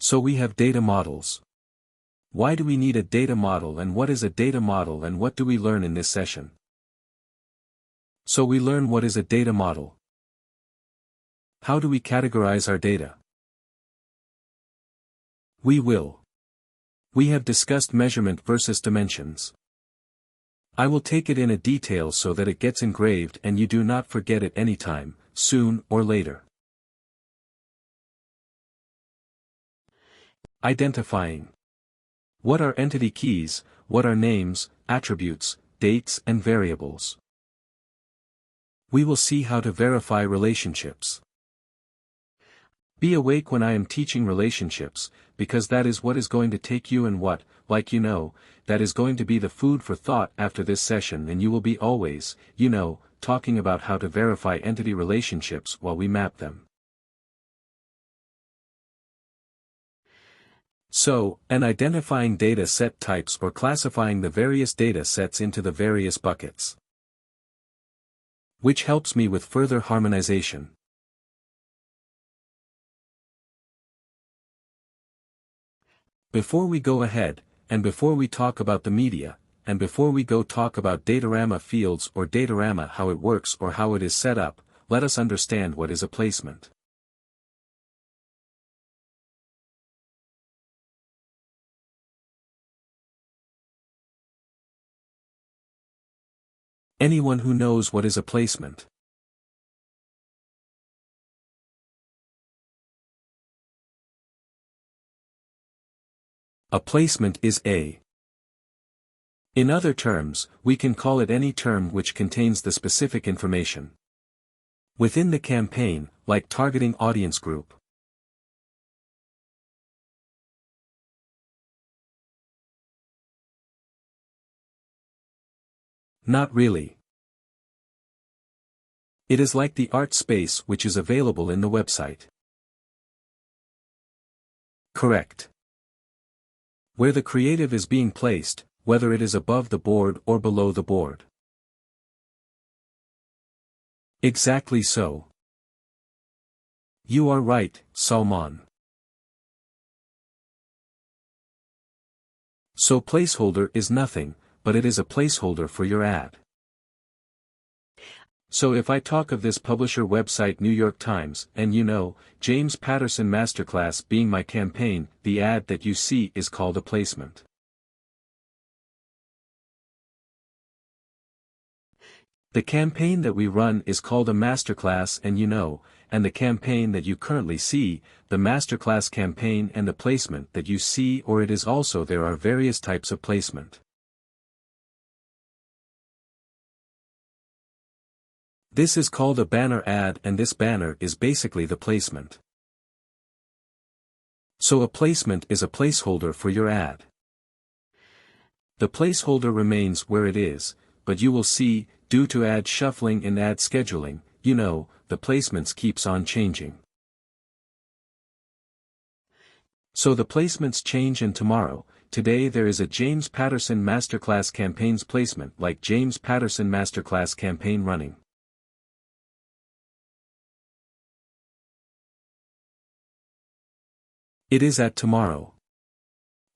So we have data models. Why do we need a data model, and what is a data model, and what do we learn in this session? So we learn what is a data model. How do we categorize our data? We have discussed measurement versus dimensions. I will take it in a detail so that it gets engraved and you do not forget it anytime, soon or later. Identifying. What are entity keys? What are names, attributes, dates and variables? We will see how to verify relationships. Be awake when I am teaching relationships, because that is what is going to take you and what, that is going to be the food for thought after this session, and you will be always, talking about how to verify entity relationships while we map them. So, identifying data set types or classifying the various data sets into the various buckets. Which helps me with further harmonization. Before we go ahead, and before we talk about the media, and before we go talk about Datorama fields or Datorama how it works or how it is set up, let us understand what is a placement. Anyone who knows what is a placement? A placement is in other terms, we can call it any term which contains the specific information within the campaign, like targeting audience group. Not really. It is like the art space which is available in the website. Correct. Where the creative is being placed, whether it is above the board or below the board. Exactly so. You are right, Salman. So placeholder is nothing, but it is a placeholder for your ad. So if I talk of this publisher website New York Times, and James Patterson Masterclass being my campaign, the ad that you see is called a placement. The campaign that we run is called a masterclass, and the campaign that you currently see, the masterclass campaign, and the placement that you see, or it is also there are various types of placement. This is called a banner ad, and this banner is basically the placement. So a placement is a placeholder for your ad. The placeholder remains where it is, but you will see, due to ad shuffling and ad scheduling, the placements keeps on changing. So the placements change, and today there is a James Patterson Masterclass campaigns placement like James Patterson Masterclass campaign running. It is at tomorrow.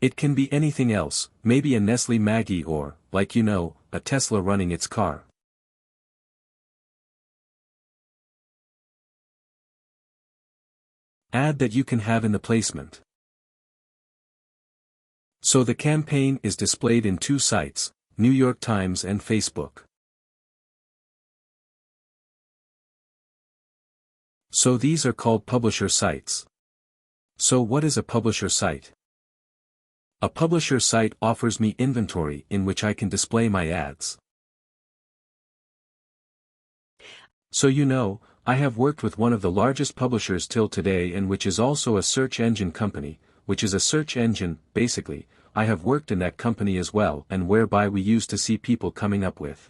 It can be anything else, maybe a Nestle Maggie or, a Tesla running its car. Ad that you can have in the placement. So the campaign is displayed in two sites, New York Times and Facebook. So these are called publisher sites. So what is a publisher site? A publisher site offers me inventory in which I can display my ads. So I have worked with one of the largest publishers till today, and which is also a search engine company, which is a search engine, basically. I have worked in that company as well, and whereby we used to see people coming up with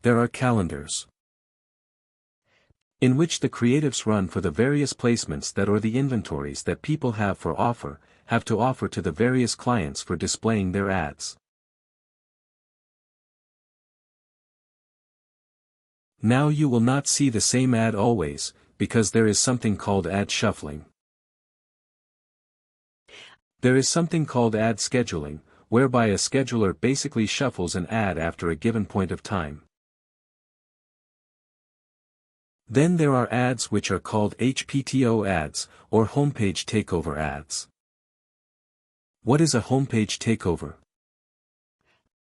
there are calendars in which the creatives run for the various placements that or the inventories that people have for offer, have to offer to the various clients for displaying their ads. Now you will not see the same ad always, because there is something called ad shuffling. There is something called ad scheduling, whereby a scheduler basically shuffles an ad after a given point of time. Then there are ads which are called HPTO ads, or homepage takeover ads. What is a homepage takeover?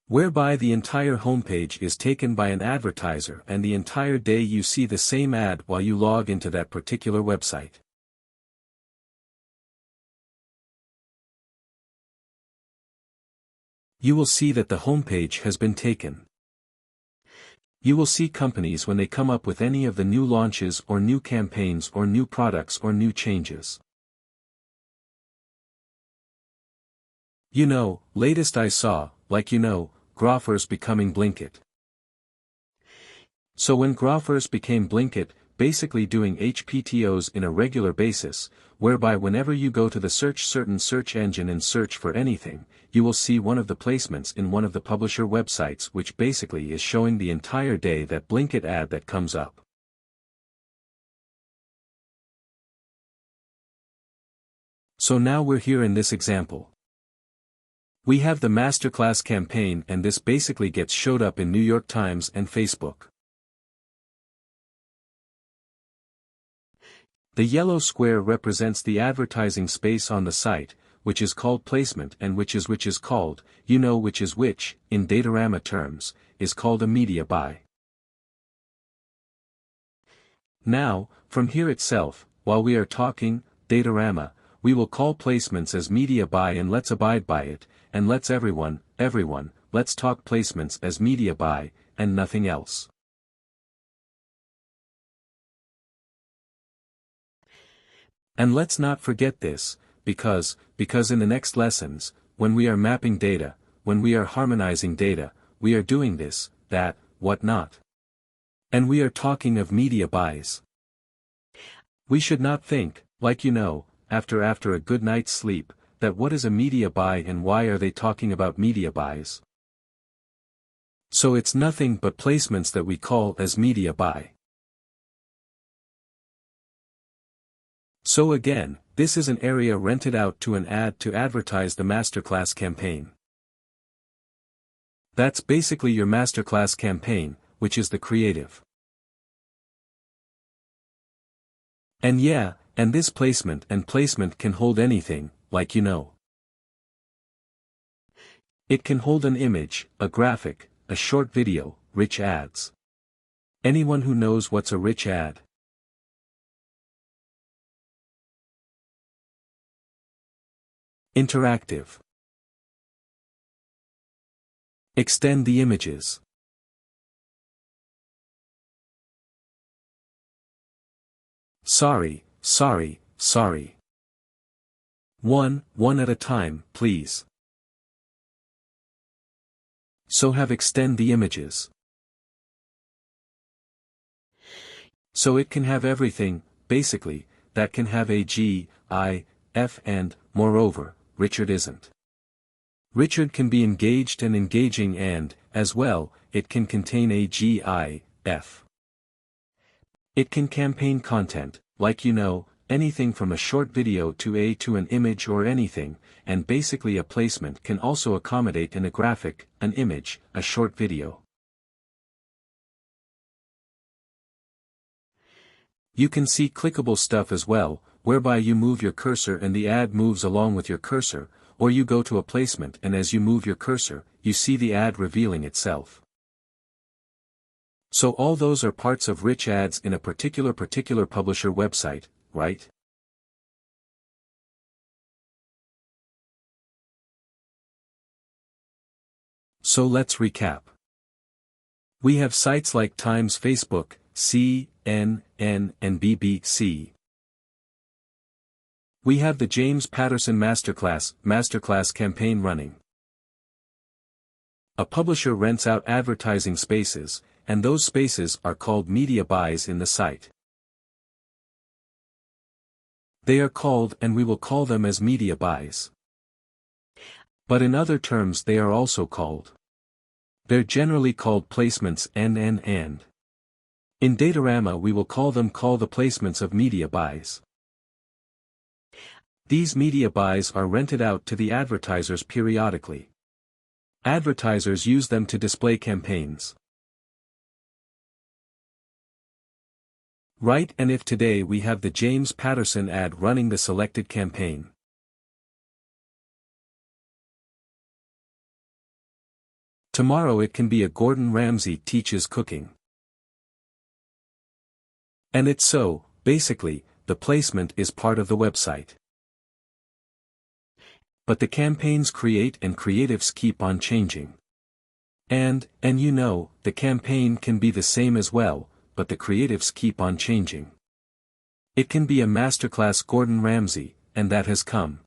Whereby the entire homepage is taken by an advertiser and the entire day you see the same ad while you log into that particular website. You will see that the homepage has been taken. You will see companies when they come up with any of the new launches or new campaigns or new products or new changes. Latest I saw, Grofers becoming Blinkit. So when Grofers became Blinkit, basically doing HPTOs in a regular basis, whereby whenever you go to the certain search engine and search for anything, you will see one of the placements in one of the publisher websites which basically is showing the entire day that Blinkit ad that comes up. So now we're here in this example. We have the masterclass campaign and this basically gets showed up in New York Times and Facebook. The yellow square represents the advertising space on the site, which is called placement and which is called, in Datorama terms, is called a media buy. Now, from here itself, while we are talking, Datorama, we will call placements as media buy and let's abide by it, and let's everyone, let's talk placements as media buy, and nothing else. And let's not forget this, because in the next lessons, when we are mapping data, when we are harmonizing data, we are doing this, that, whatnot. And we are talking of media buys. We should not think, after a good night's sleep, that what is a media buy and why are they talking about media buys? So it's nothing but placements that we call as media buy. So again, this is an area rented out to an ad to advertise the masterclass campaign. That's basically your masterclass campaign, which is the creative. And this placement can hold anything, It can hold an image, a graphic, a short video, rich ads. Anyone who knows what's a rich ad? Interactive. Extend the images. Sorry. One at a time, please. So have extend the images. So it can have everything, basically, that can have a G, I, F and, moreover, Richard isn't. Richard can be engaged and engaging and, as well, it can contain a GIF. It can campaign content, anything from a short video to an image or anything, and basically a placement can also accommodate in a graphic, an image, a short video. You can see clickable stuff as well, whereby you move your cursor and the ad moves along with your cursor, or you go to a placement and as you move your cursor, you see the ad revealing itself. So all those are parts of rich ads in a particular publisher website, right? So let's recap. We have sites like Times, Facebook, CNN, and BBC. We have the James Patterson Masterclass campaign running. A publisher rents out advertising spaces, and those spaces are called media buys in the site. They are called and we will call them as media buys. But in other terms they are also called. They're generally called placements and. In Datorama we will call the placements of media buys. These media buys are rented out to the advertisers periodically. Advertisers use them to display campaigns. Right, and if today we have the James Patterson ad running the selected campaign. Tomorrow it can be a Gordon Ramsay teaches cooking. And it's so, basically, the placement is part of the website. But the campaigns create and creatives keep on changing. And you know, the campaign can be the same as well, but the creatives keep on changing. It can be a masterclass Gordon Ramsay, and that has come.